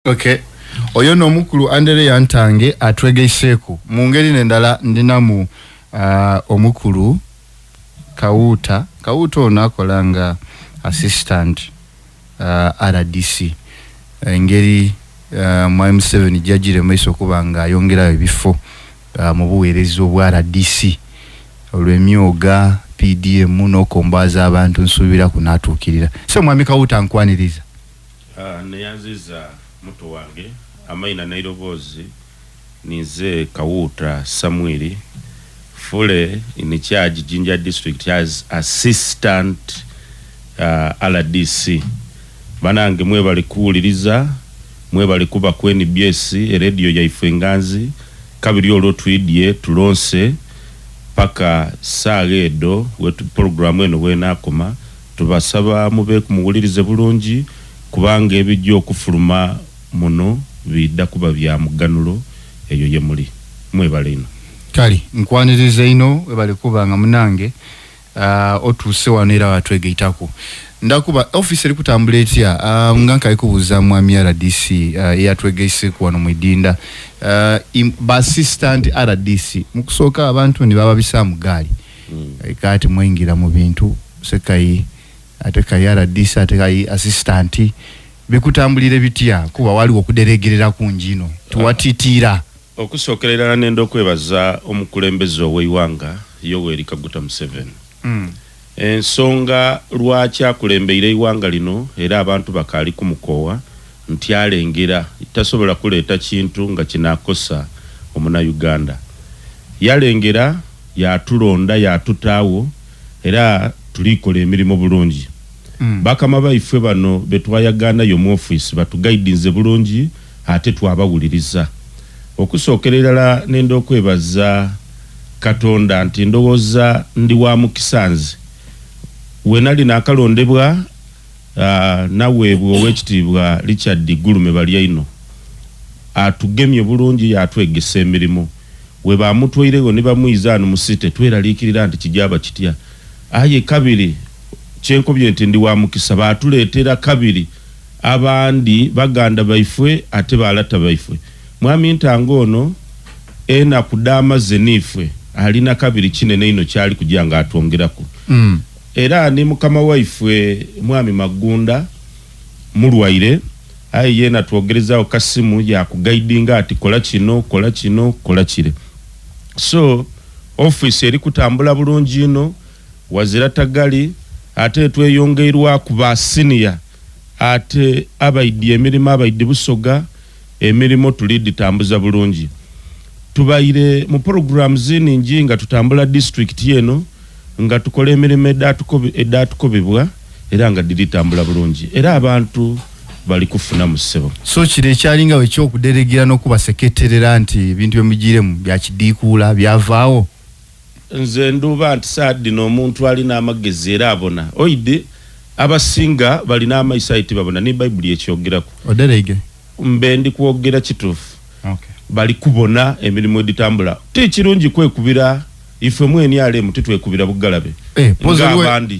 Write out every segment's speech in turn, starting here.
Okay. Oyo no mukulu Andere Yantange atwegeiseko. Mu ngeri n'endala ndinamu omukulu Kawuta ono akolanga assistant RDC. Ngeri Mwami Museveni jajire maiso kubanga ayongerayo ebifo mu buweereza obwa RDC. Olw'emyoga PDM n'okombaza abantu nsuubira kunatuukirira. So Mwami Kawuta nkwaniriza. Neyanziza muto wange amaina Nairobozi nize Kawuta Samuel Fule in charge Jinja district as assistant RDC. Banange mwebali kuwuliriza mwebali kuba ku NBS radio ya Ifenganzi kabiri olwo twidye tulonse paka sagedo wetu program eno wenakoma tubasaba mube kumuwulirize bulungi kubanga ebijjo okufuluma muno bidda kuba bya muganulo eyo ye muli mwebale ino kali nkwanirize ino webale kubanga munange otuse wanera watwegeitako ndakuba office eri kutambula etya nganka ikubuza Mwami RDC yatwegeise ku wano mwidinda ba assistant RDC mukusoka abantu ni baba bisamu gali kati mwingira mu bintu sekai ateka RDC ateka assistant bikutambulire bitya kuba wali okuderegerera ku njino tuwatitira okusokerera nendo kwebaza omukulembeze oweiwanga Yoweri Kaguta Museveni ensonga lwaki akulembere iwanga lino era abantu bakali kumukowa nti alengera tasobola kuleeta kintu nga kinakosa omuna Uganda yalengera yatulonda yatutaawo era tulikola emirimu bulungi bakama baifwe bano betwayagana yo mu office batugaidinze bulungi ate twabawuliriza okusokerera nendo okwebaza Katonda nti ndowooza ndi wa mukisanze wenali nakalondebwa nawe bw'owekitiibwa Richard Gulume balya ino atugemye bulungi yatwegesa emirimu we bamutweirewo ne bamuyizaano musite tweraliikirira nti kijaba kitya aye kabiri kyenkobye nti ndi wa mukisa baatuleetera kabiri abandi baganda baifwe ate balata baifwe Mwami Ntango ono ena kudama zenifwe alina kabiri kinene ino kyali kujanga atwongerako era ni mukama waifwe Mwami Magunda mulwaire aye yena twogerezao kasimu ya kugaidinga ati kola kire so office eri kutambula bulungi ino wazira tagali ate tweyongeirwa kuba senior ate abaidi emirimo abaidi busoga emirimo tulidi tambuza bulungi tubaire mu programs ningi nga tutambula district yeno nga tukole emirimo edatukobebwa era nga dilitambula bulungi era abantu bali kufuna musebo so kire kyalinga we kyokuderegira n'okuba seketerera nti ebintu byemugiremu byakidikuula byavaawo nze nduba nti saadi n'omuntu alina amagezi era abona oide abasinga balina amaisaiti babona ni Bible ekyogerako oderege mbendi kwogera kitufu okay bali kubona emirimu editambula tekirungi kwekubira ife mweni alemu titwekubira bugalabe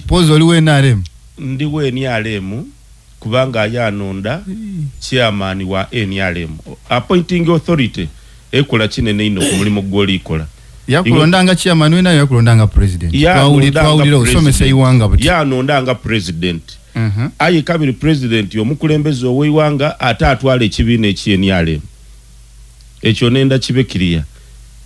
pozo liwe nalemu ndiwe NRM kubanga yanonda chairman wa NRM appointing authority ekola kinene ino ku mulimo gwoli ikola yakulondanga chairman we nayo yakulondanga president twawulira osomesa iwanga buti yanondanga president aye kabiri president omukulembeze oweiwanga atatwala ekibina ekyenYRM ekyo nenda kibekiriya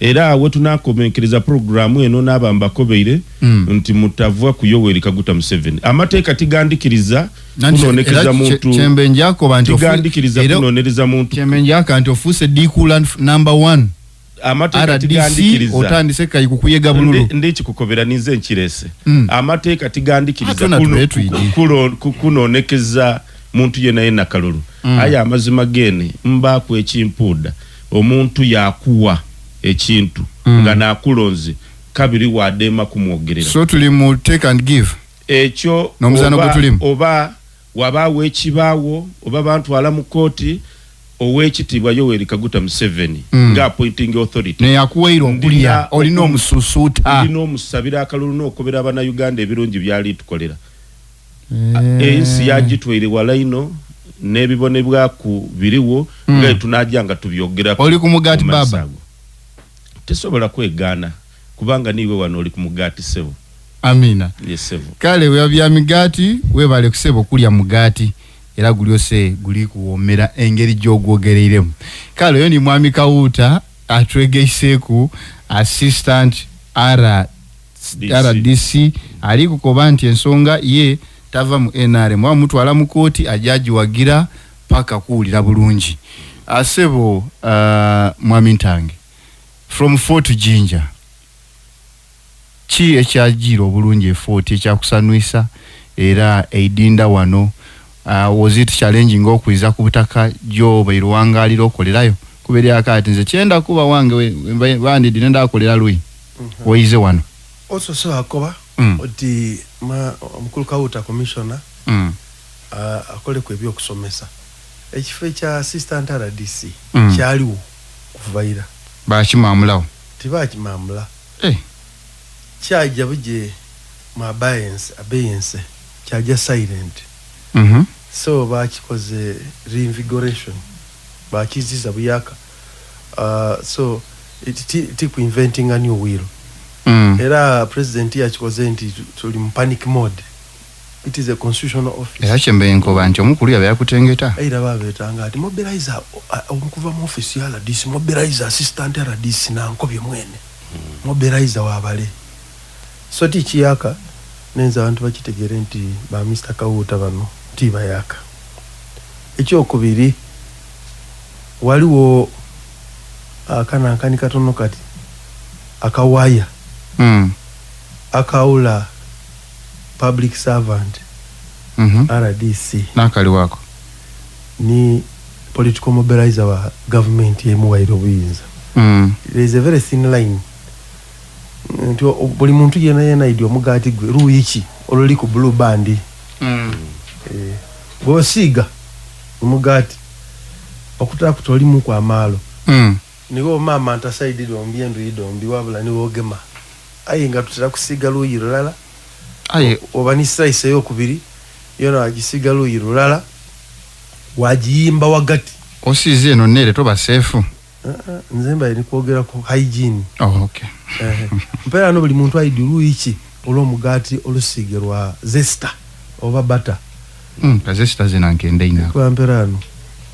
era we tunakomenkeriza programu eno n'abamba kobeire nti mutavwa ku Yoweri Kaguta Museveni amateeka tigandikiriza kunonekeza muntu chembenjako bantu tigandikiriza kunonereza muntu chembenjaka anti ofuse dikula number 1 amateeka tigandikiriza otandise kayi kukuyega bululu ndichi kukobera nize nkirese amateeka tigandikiriza kunonekeza muntu yena kalulu aya amazima gene mba ku ekimpuda omuntu yakuwa ekintu nga nakulonze kabiri wadema kumwogerera so tuli mu take and give ekyo nomuzano gutulimu oba wabawe ekibawo oba bantu ala mu koti owekitibwa Yoweri Kaguta Museveni nga appointing authority ne yakuweiro okulia olina omususuta olina omusabira akalulu n'okobera abana Uganda ebirungi byali tukolera ensi yagitwere wala ino n'ebibonebwa ku biriwo nga tunajanga tubyogera oli ku mugati baba tesobola kwegaana kubanga niwe wano oli ku mugati sebo. Amina. Yes sebo. Kale webya migati webale kusebo kulya mugati era gulyose guli kuwomera engeri gyogwogereiremu. Kale yo ni mwami Kawuta atwegeiseku assistant RDC ali kukoba nti ensonga ye tava mu NRM wa mutwala mu kooti ajaji wagira paka kuulira bulungi. Asebo mwami Ntange from Fort Jinja chi ekyajiro bulungi Fort ekyakusanwisa era eidinda wano was it challenging okwiza ku butaka jo bayirwangalira okolerayo kuberi akati nze kyenda kuba wange bandi dinenda akolera lui oize wano also so akoba oti mukulu Kawuta commissioner akole ku ebyo kusomesa ekifo kya assistant RDC kyaliwo kuvaira bakimamulawo tibakimamula kyaja buje mu abeyance kyaja silent so bakikoze reinvigoration bakiziza buyaka so it ku inventing a new wheel era president yakikoze nti tuli mu panic mode. It is a constitutional office era chembenko banje omukulu yabakutengeta era babetanga ati mobilizer okuva mu office ya RDC mobilizer assistant RDC na nkobye mwene mobilizer wabale so tichiyaka nenza abantu bakitegere nti ba Mr. Kawuta bano tiba yaka ekyokubiri waliwo akanankani katono kati akawaya akaula public servant RDC nakali wako ni political mobilizer wa government yemu wairo buyinza. There is a very thin line nti buli muntu yena idio mugati gwe ruyichi ololi ku blue band bosiga mugati okuta kutoli mu kwa malo nigo mama antasaidi dombi ndu idombi wabula ni wogema ayinga tutira kusiga luyiro lala aye obanisa iseyo kubiri yona agisiga luyiro lala wajimba wagati osize eno nere toba safe nzemba ni kwogera ku hygiene. Okay. Mpera no buli muntu ayidiru iki olomugati olusigerwa zesta oba butter zesta zinankende ina kwa mpera no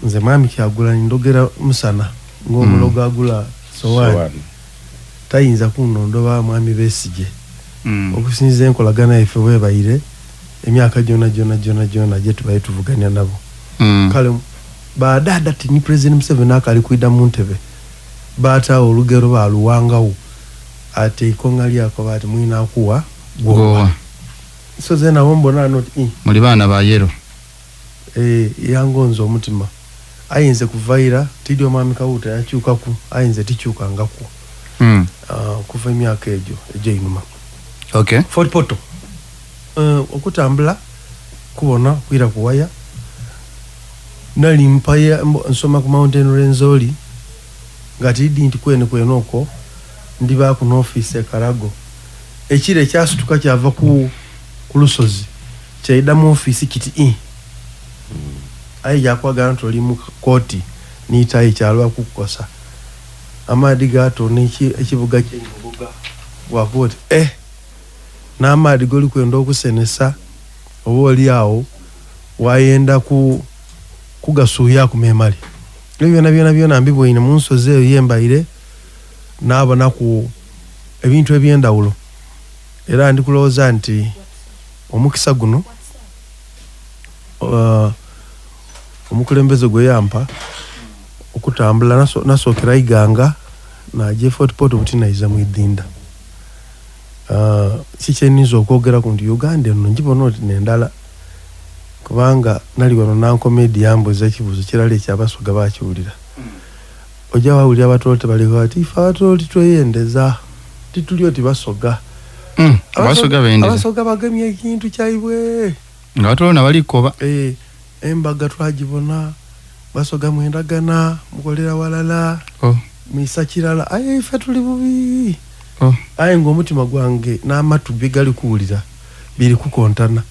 nze mami kyagula ndogera musana ngomuloga agula sowani tayinza kunondo ba mwami besije okusinze enkolagana ife webayire emyaka jona je tubaye tuvuganya nabo kale baadada tini president Museveni akali kuida muntebe bata olugero baluwangawo ate ikongali yako bati mwina akuwa gowa so zena wombona not muri bana ba yero yangonzo omutima ayinze kuvaira tidio mami Kawuta yakyuka ku ayinze tikyuka ngaku kuva emyaka ejo inuma. Okay. Fort Poto okutambula kubona kwira kuwaya nali mpaya nsoma ku Mountain Renzoli ngati ndi kwenoko ndiba ku office e Karago ekire kyasutuka kyava ku Lusozi kyaida mu office kiti ayi yakwagana toli mu koti ni tayi kyalwa kukosa amadi gato neki ekibuga ky'engoga wakote na amadi goli kwenda okusenesa oboli awo wayenda kugasuya ku memali byona mbibwoine mu nsozi eyo yembaire nabona ku ebintu ebyendawulo era ndi kulowooza nti omukisa guno omukulembeze gwe yampa okutambula nasookera iganga na Fort Poto butinaiza mu idinda kikyeniza okwogera ku nti Uganda eno njibona oti nendala kubanga nali wano nankomedi yambuza ekibuzo kirala ekyabasoga bakiwulira ojja wawulira abatolote baliko ati ife abatolote tweyendeza tituli oti basoga abasoga bagemye ekintu kyaibwe nga batolona balikoba embaga twagibona basoga mwendagana mukolera walala misa kirala aye ife tuli bubi aye ng'omutima gwange n'amatu bye gali kuwulira biri kukontana